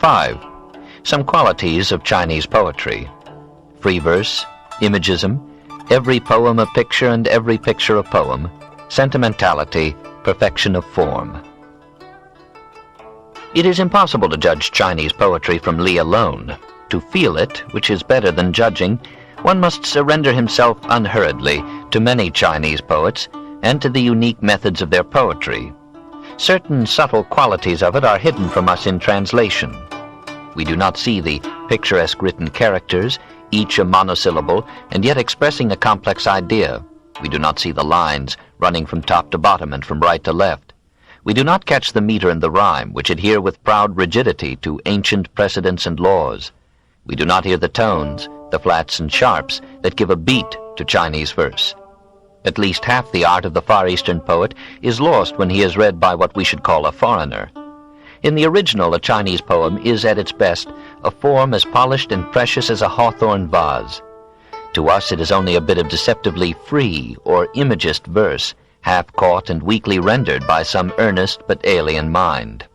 5. Some qualities of Chinese poetry. Free verse, imagism, every poem a picture and every picture a poem, sentimentality, perfection of form. It is impossible to judge Chinese poetry from Li alone. To feel it, which is better than judging, one must surrender himself unhurriedly to many Chinese poets and to the unique methods of their poetry. Certain subtle qualities of it are hidden from us in translation. We do not see the picturesque written characters, each a monosyllable, and yet expressing a complex idea. We do not see the lines running from top to bottom and from right to left. We do not catch the meter and the rhyme, which adhere with proud rigidity to ancient precedents and laws. We do not hear the tones, the flats and sharps, that give a beat to Chinese verse. At least half the art of the Far Eastern poet is lost when he is read by what we should call a foreigner. In the original, a Chinese poem is at its best a form as polished and precious as a hawthorn vase. To us it is only a bit of deceptively free or imagist verse, half-caught and weakly rendered by some earnest but alien mind.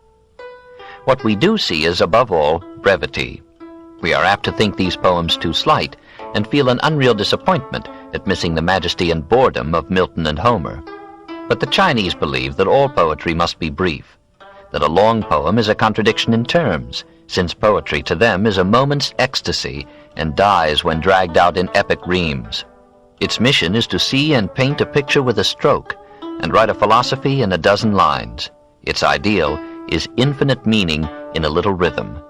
What we do see is, above all, brevity. We are apt to think these poems too slight, and feel an unreal disappointment at missing the majesty and boredom of Milton and Homer. But the Chinese believe that all poetry must be brief, that a long poem is a contradiction in terms, since poetry to them is a moment's ecstasy and dies when dragged out in epic reams. Its mission is to see and paint a picture with a stroke, and write a philosophy in a dozen lines. Its ideal is infinite meaning in a little rhythm.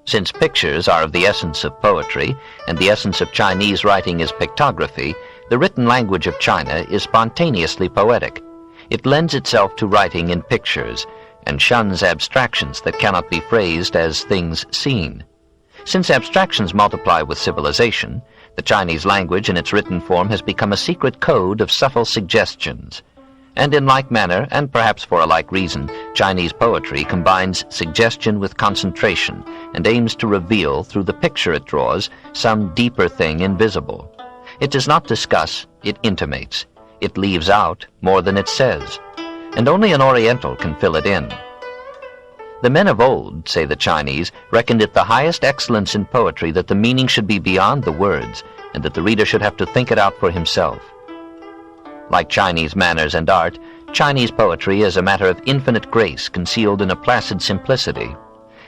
Since pictures are of the essence of poetry, and the essence of Chinese writing is pictography, the written language of China is spontaneously poetic. It lends itself to writing in pictures, and shuns abstractions that cannot be phrased as things seen. Since abstractions multiply with civilization, the Chinese language in its written form has become a secret code of subtle suggestions. And in like manner, and perhaps for a like reason, Chinese poetry combines suggestion with concentration and aims to reveal, through the picture it draws, some deeper thing invisible. It does not discuss, it intimates. It leaves out more than it says, and only an Oriental can fill it in. The men of old, say the Chinese, reckoned it the highest excellence in poetry that the meaning should be beyond the words, and that the reader should have to think it out for himself. Like Chinese manners and art, Chinese poetry is a matter of infinite grace concealed in a placid simplicity.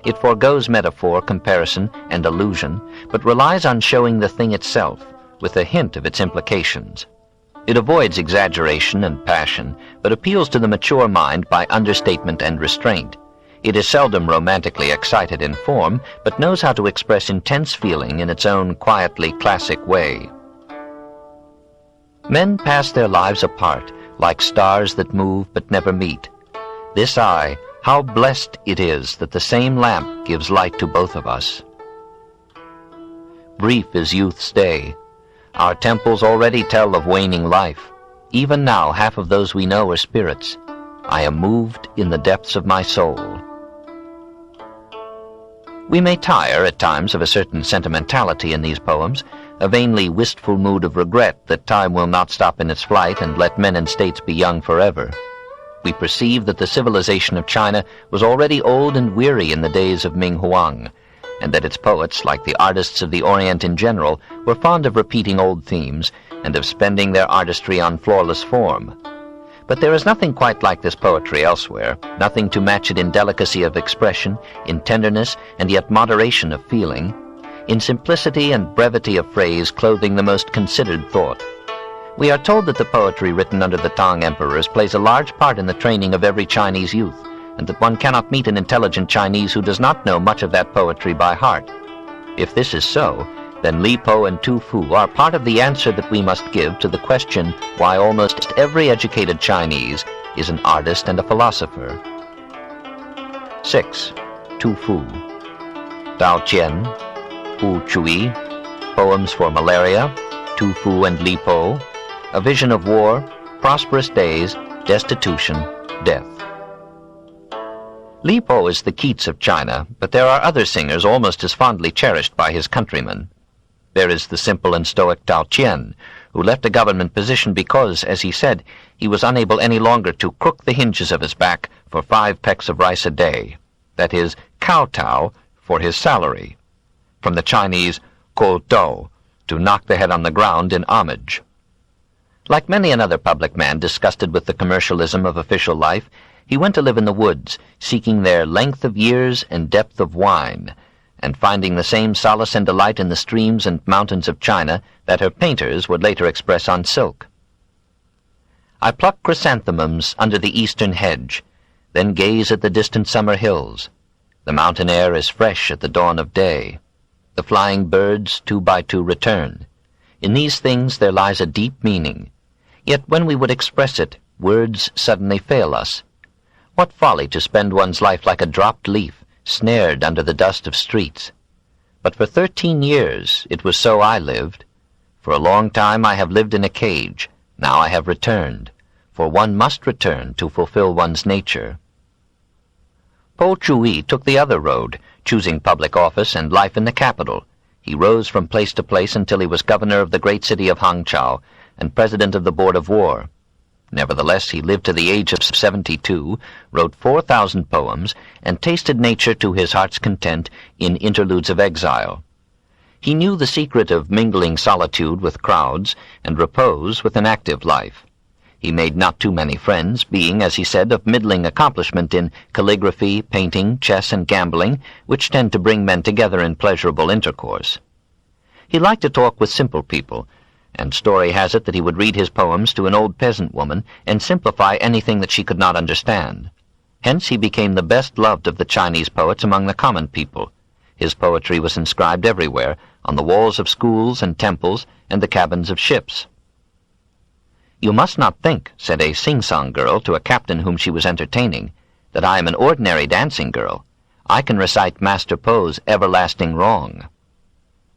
It forgoes metaphor, comparison, and allusion, but relies on showing the thing itself, with a hint of its implications. It avoids exaggeration and passion, but appeals to the mature mind by understatement and restraint. It is seldom romantically excited in form, but knows how to express intense feeling in its own quietly classic way. Men pass their lives apart, like stars that move but never meet. This eye, how blessed it is that the same lamp gives light to both of us. Brief is youth's day. Our temples already tell of waning life. Even now, half of those we know are spirits. I am moved in the depths of my soul. We may tire at times of a certain sentimentality in these poems, a vainly wistful mood of regret that time will not stop in its flight and let men and states be young forever. We perceive that the civilization of China was already old and weary in the days of Ming Huang, and that its poets, like the artists of the Orient in general, were fond of repeating old themes and of spending their artistry on flawless form. But there is nothing quite like this poetry elsewhere, nothing to match it in delicacy of expression, in tenderness, and yet moderation of feeling, in simplicity and brevity of phrase clothing the most considered thought. We are told that the poetry written under the Tang emperors plays a large part in the training of every Chinese youth, and that one cannot meet an intelligent Chinese who does not know much of that poetry by heart. If this is so, then Li Po and Tu Fu are part of the answer that we must give to the question why almost every educated Chinese is an artist and a philosopher. 6. Tu Fu. Dao Qian, Wu Chui, Poems for Malaria, Tu Fu and Li Po, A Vision of War, Prosperous Days, Destitution, Death. Li Po is the Keats of China, but there are other singers almost as fondly cherished by his countrymen. There is the simple and stoic Dao Qian, who left a government position because, as he said, he was unable any longer to cook the hinges of his back for 5 pecks of rice a day. That is, kowtow for his salary, from the Chinese ko dou, to knock the head on the ground in homage. Like many another public man disgusted with the commercialism of official life, he went to live in the woods, seeking there length of years and depth of wine, and finding the same solace and delight in the streams and mountains of China that her painters would later express on silk. I pluck chrysanthemums under the eastern hedge, then gaze at the distant summer hills. The mountain air is fresh at the dawn of day. The flying birds 2 by 2 return. In these things there lies a deep meaning. Yet when we would express it, words suddenly fail us. What folly to spend one's life like a dropped leaf, snared under the dust of streets. But for 13 years it was so I lived. For a long time I have lived in a cage. Now I have returned, for one must return to fulfill one's nature. Po Chui took the other road, choosing public office and life in the capital. He rose from place to place until he was governor of the great city of Hangzhou and president of the Board of War. Nevertheless, he lived to the age of 72, wrote 4,000 poems, and tasted nature to his heart's content in interludes of exile. He knew the secret of mingling solitude with crowds and repose with an active life. He made not too many friends, being, as he said, of middling accomplishment in calligraphy, painting, chess, and gambling, which tend to bring men together in pleasurable intercourse. He liked to talk with simple people, and story has it that he would read his poems to an old peasant woman and simplify anything that she could not understand. Hence he became the best loved of the Chinese poets among the common people. His poetry was inscribed everywhere, on the walls of schools and temples and the cabins of ships. "You must not think," said a sing-song girl to a captain whom she was entertaining, "that I am an ordinary dancing girl. I can recite Master Poe's Everlasting Wrong,"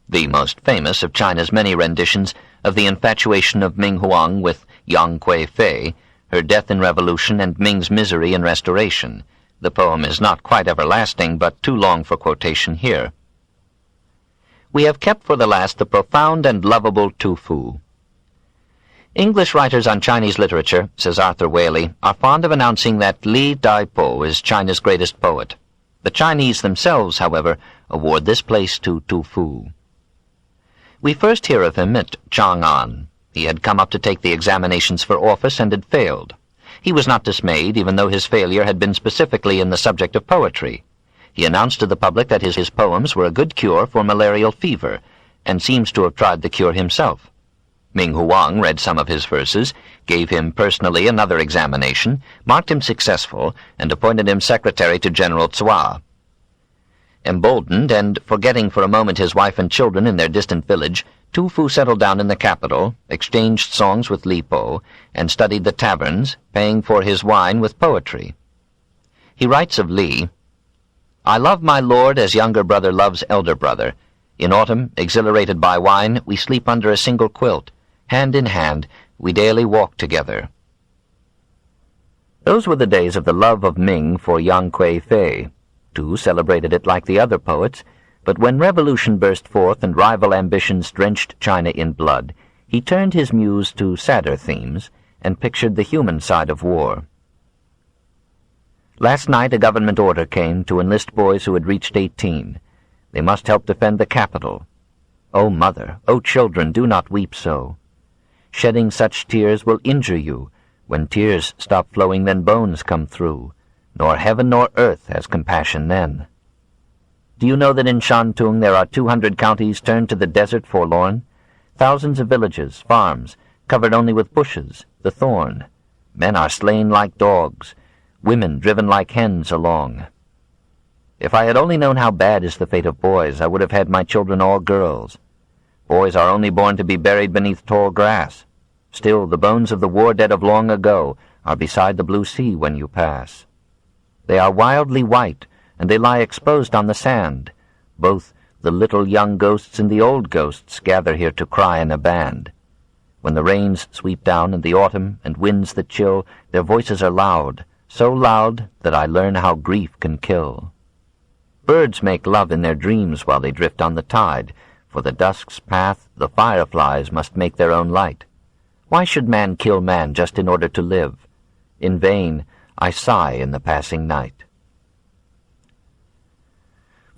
the most famous of China's many renditions of the infatuation of Ming Huang with Yang Kui-fei, her death in revolution and Ming's misery in restoration. The poem is not quite everlasting, but too long for quotation here. We have kept for the last the profound and lovable Tu Fu. English writers on Chinese literature, says Arthur Waley, are fond of announcing that Li Daipo is China's greatest poet. The Chinese themselves, however, award this place to Tu Fu. We first hear of him at Chang'an. He had come up to take the examinations for office and had failed. He was not dismayed, even though his failure had been specifically in the subject of poetry. He announced to the public that his poems were a good cure for malarial fever, and seems to have tried the cure himself. Ming Huang read some of his verses, gave him personally another examination, marked him successful, and appointed him secretary to General Zhua. Emboldened, and forgetting for a moment his wife and children in their distant village, Tu Fu settled down in the capital, exchanged songs with Li Po, and studied the taverns, paying for his wine with poetry. He writes of Li, "I love my lord as younger brother loves elder brother. In autumn, exhilarated by wine, we sleep under a single quilt. Hand in hand, we daily walk together." Those were the days of the love of Ming for Yang Kui-fei. Tu celebrated it like the other poets, but when revolution burst forth and rival ambitions drenched China in blood, he turned his muse to sadder themes and pictured the human side of war. Last night a government order came to enlist boys who had reached 18. They must help defend the capital. "O mother, O children, do not weep so. Shedding such tears will injure you. When tears stop flowing, then bones come through. Nor heaven nor earth has compassion then. Do you know that in Shantung there are 200 counties turned to the desert forlorn? Thousands of villages, farms, covered only with bushes, the thorn. Men are slain like dogs, women driven like hens along. If I had only known how bad is the fate of boys, I would have had my children all girls. Boys are only born to be buried beneath tall grass. Still, the bones of the war dead of long ago are beside the blue sea when you pass. They are wildly white, and they lie exposed on the sand. Both the little young ghosts and the old ghosts gather here to cry in a band. When the rains sweep down in the autumn and winds that chill, their voices are loud, so loud that I learn how grief can kill. Birds make love in their dreams while they drift on the tide. For the dusk's path, the fireflies must make their own light. Why should man kill man just in order to live? In vain I sigh in the passing night.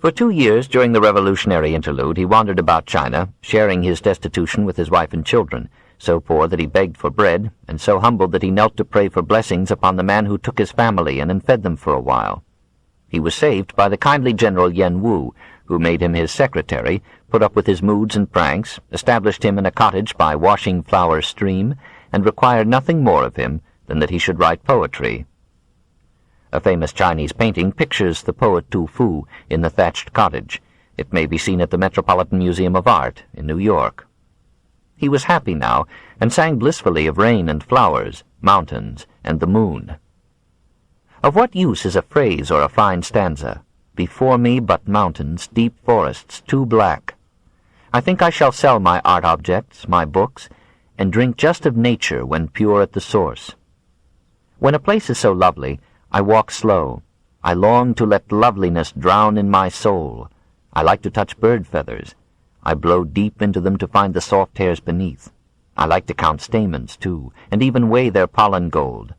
For 2 years during the revolutionary interlude he wandered about China, sharing his destitution with his wife and children, so poor that he begged for bread, and so humbled that he knelt to pray for blessings upon the man who took his family in and fed them for a while. He was saved by the kindly General Yen Wu, who made him his secretary, put up with his moods and pranks, established him in a cottage by Washing Flower Stream, and required nothing more of him than that he should write poetry. A famous Chinese painting pictures the poet Tu Fu in the thatched cottage. It may be seen at the Metropolitan Museum of Art in New York. He was happy now, and sang blissfully of rain and flowers, mountains, and the moon. Of what use is a phrase or a fine stanza? Before me but mountains, deep forests, too black. I think I shall sell my art objects, my books, and drink just of nature when pure at the source. When a place is so lovely, I walk slow. I long to let loveliness drown in my soul. I like to touch bird feathers. I blow deep into them to find the soft hairs beneath. I like to count stamens, too, and even weigh their pollen gold.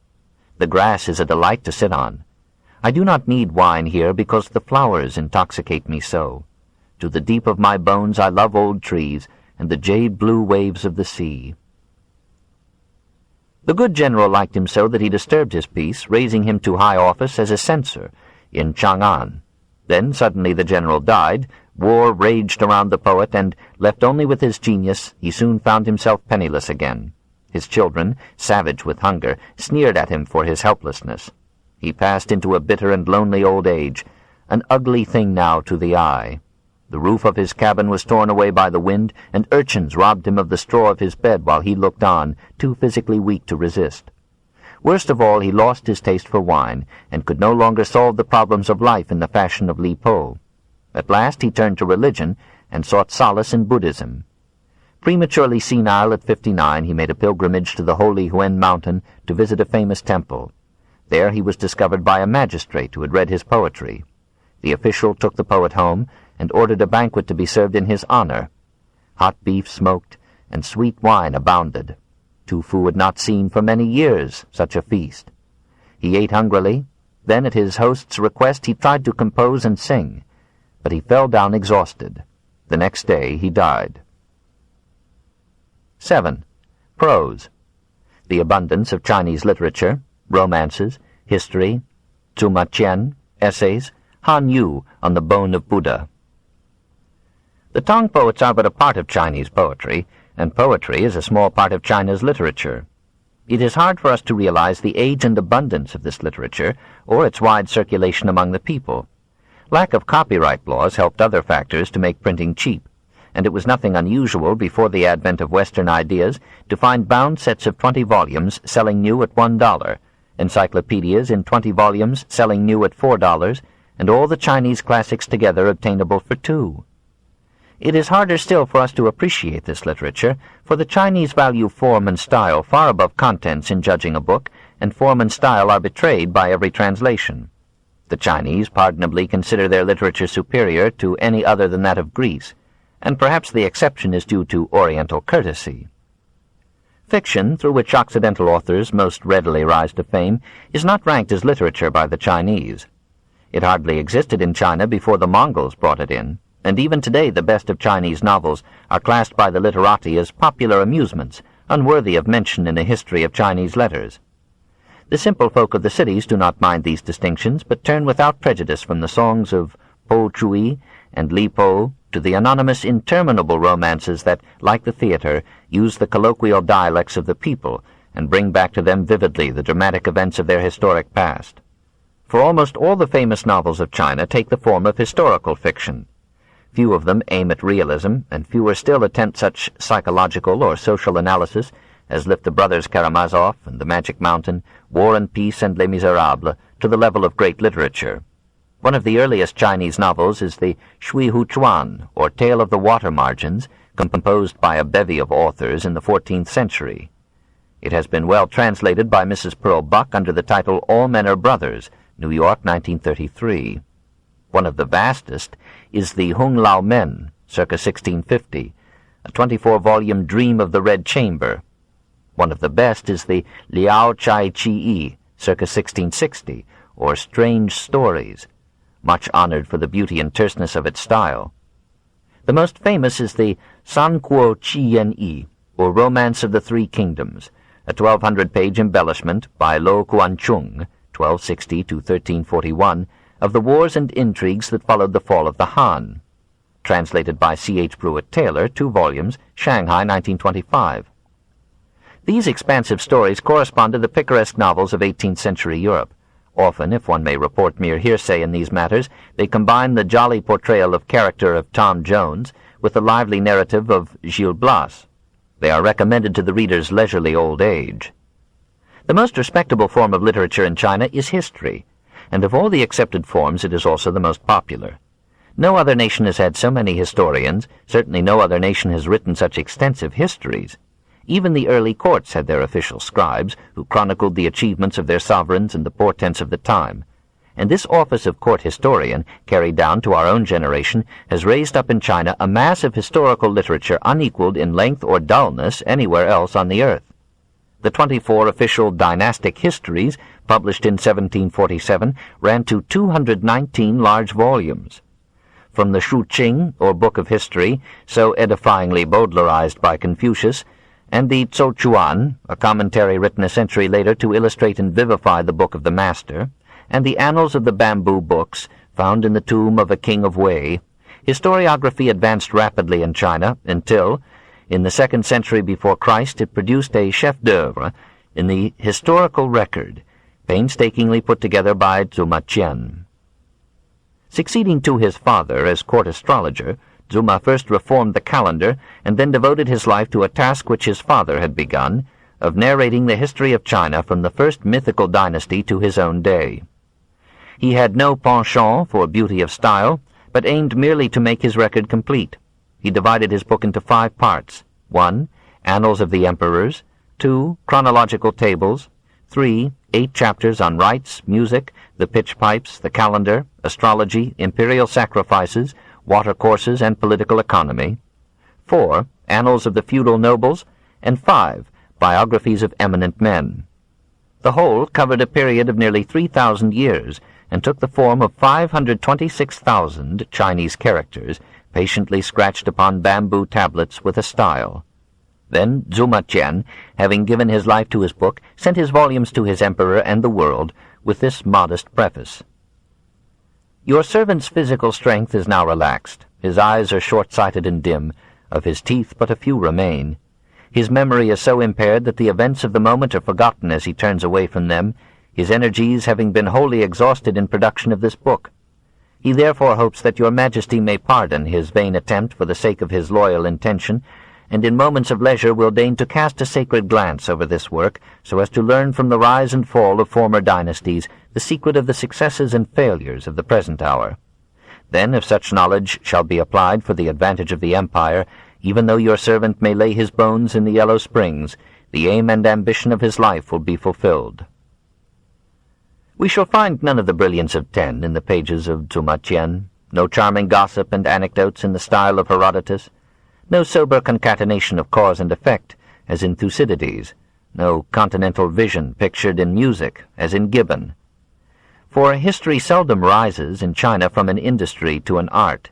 The grass is a delight to sit on. I do not need wine here because the flowers intoxicate me so. To the deep of my bones I love old trees and the jade-blue waves of the sea. The good general liked him so that he disturbed his peace, raising him to high office as a censor in Chang'an. Then suddenly the general died, war raged around the poet, and, left only with his genius, he soon found himself penniless again. His children, savage with hunger, sneered at him for his helplessness. He passed into a bitter and lonely old age, an ugly thing now to the eye. The roof of his cabin was torn away by the wind, and urchins robbed him of the straw of his bed while he looked on, too physically weak to resist. Worst of all, he lost his taste for wine, and could no longer solve the problems of life in the fashion of Li Po. At last he turned to religion, and sought solace in Buddhism. Prematurely senile at 59, he made a pilgrimage to the holy Huen Mountain to visit a famous temple. There he was discovered by a magistrate who had read his poetry. The official took the poet home, and ordered a banquet to be served in his honor. Hot beef smoked, and sweet wine abounded. Tu Fu had not seen for many years such a feast. He ate hungrily. Then, at his host's request, he tried to compose and sing, but he fell down exhausted. The next day he died. 7. Prose. The abundance of Chinese literature, romances, history, Zuma Qian, essays, Han Yu on the bone of Buddha. The Tang poets are but a part of Chinese poetry, and poetry is a small part of China's literature. It is hard for us to realize the age and abundance of this literature, or its wide circulation among the people. Lack of copyright laws helped other factors to make printing cheap, and it was nothing unusual before the advent of Western ideas to find bound sets of 20 volumes selling new at $1, encyclopedias in 20 volumes selling new at $4, and all the Chinese classics together obtainable for $2. It is harder still for us to appreciate this literature, for the Chinese value form and style far above contents in judging a book, and form and style are betrayed by every translation. The Chinese pardonably consider their literature superior to any other than that of Greece, and perhaps the exception is due to Oriental courtesy. Fiction, through which Occidental authors most readily rise to fame, is not ranked as literature by the Chinese. It hardly existed in China before the Mongols brought it in, and even today the best of Chinese novels are classed by the literati as popular amusements, unworthy of mention in a history of Chinese letters. The simple folk of the cities do not mind these distinctions, but turn without prejudice from the songs of Po Chui and Li Po to the anonymous interminable romances that, like the theater, use the colloquial dialects of the people and bring back to them vividly the dramatic events of their historic past. For almost all the famous novels of China take the form of historical fiction. Few of them aim at realism, and fewer still attempt such psychological or social analysis as lift the Brothers Karamazov and The Magic Mountain, War and Peace and Les Miserables to the level of great literature. One of the earliest Chinese novels is the Shui Hu Chuan, or Tale of the Water Margins, composed by a bevy of authors in the 14th century. It has been well translated by Mrs. Pearl Buck under the title All Men Are Brothers, New York, 1933. One of the vastest is the Hung Lao Men, circa 1650, a 24-volume dream of the Red Chamber. One of the best is the Liao Chai Chi-I, circa 1660, or Strange Stories, much honored for the beauty and terseness of its style. The most famous is the San Kuo Chi Yen Yi, or Romance of the Three Kingdoms, a 1,200-page embellishment by Lo Kuan-chung, 1260 to 1341, of the wars and intrigues that followed the fall of the Han. Translated by C.H. Brewitt Taylor, 2 volumes, Shanghai, 1925. These expansive stories correspond to the picaresque novels of 18th-century Europe. Often, if one may report mere hearsay in these matters, they combine the jolly portrayal of character of Tom Jones with the lively narrative of Gil Blas. They are recommended to the reader's leisurely old age. The most respectable form of literature in China is history, and of all the accepted forms it is also the most popular. No other nation has had so many historians, certainly no other nation has written such extensive histories. Even the early courts had their official scribes, who chronicled the achievements of their sovereigns and the portents of the time. And this office of court historian, carried down to our own generation, has raised up in China a mass of historical literature unequaled in length or dullness anywhere else on the earth. The 24 official dynastic histories, published in 1747, ran to 219 large volumes. From the Shu Qing, or Book of History, so edifyingly Baudelarized by Confucius, and the Tso Chuan, a commentary written a century later to illustrate and vivify the Book of the Master, and the Annals of the Bamboo Books, found in the tomb of a king of Wei, historiography advanced rapidly in China until, in the 2nd century before Christ, it produced a chef-d'oeuvre in the historical record, painstakingly put together by Zuma Qian. Succeeding to his father as court astrologer, Zuma first reformed the calendar and then devoted his life to a task which his father had begun, of narrating the history of China from the first mythical dynasty to his own day. He had no penchant for beauty of style, but aimed merely to make his record complete. He divided his book into 5 parts. 1. Annals of the Emperors. 2. Chronological tables. 3. 8 chapters on rites, music, the pitch pipes, the calendar, astrology, imperial sacrifices, watercourses, and political economy. 4. Annals of the feudal nobles. And 5. Biographies of eminent men. The whole covered a period of nearly 3,000 years, and took the form of 526,000 Chinese characters, patiently scratched upon bamboo tablets with a style. Then Zuma Qian, having given his life to his book, sent his volumes to his emperor and the world, with this modest preface. Your servant's physical strength is now relaxed. His eyes are short-sighted and dim. Of his teeth but a few remain. His memory is so impaired that the events of the moment are forgotten as he turns away from them, his energies having been wholly exhausted in production of this book. He therefore hopes that your Majesty may pardon his vain attempt for the sake of his loyal intention, and in moments of leisure will deign to cast a sacred glance over this work, so as to learn from the rise and fall of former dynasties the secret of the successes and failures of the present hour. Then, if such knowledge shall be applied for the advantage of the empire, even though your servant may lay his bones in the Yellow Springs, the aim and ambition of his life will be fulfilled. We shall find none of the brilliance of 10 in the pages of Zuma Qian, no charming gossip and anecdotes in the style of Herodotus, no sober concatenation of cause and effect, as in Thucydides, no continental vision pictured in music, as in Gibbon. For history seldom rises in China from an industry to an art.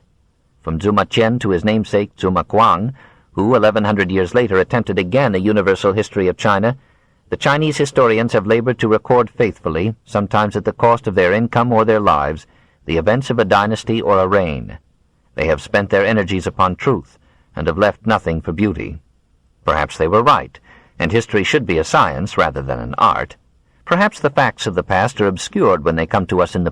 From Zuma Qian to his namesake Zuma Kuang, who 1,100 years later attempted again a universal history of China, the Chinese historians have labored to record faithfully, sometimes at the cost of their income or their lives, the events of a dynasty or a reign. They have spent their energies upon truth, and have left nothing for beauty. Perhaps they were right, and history should be a science rather than an art. Perhaps the facts of the past are obscured when they come to us in the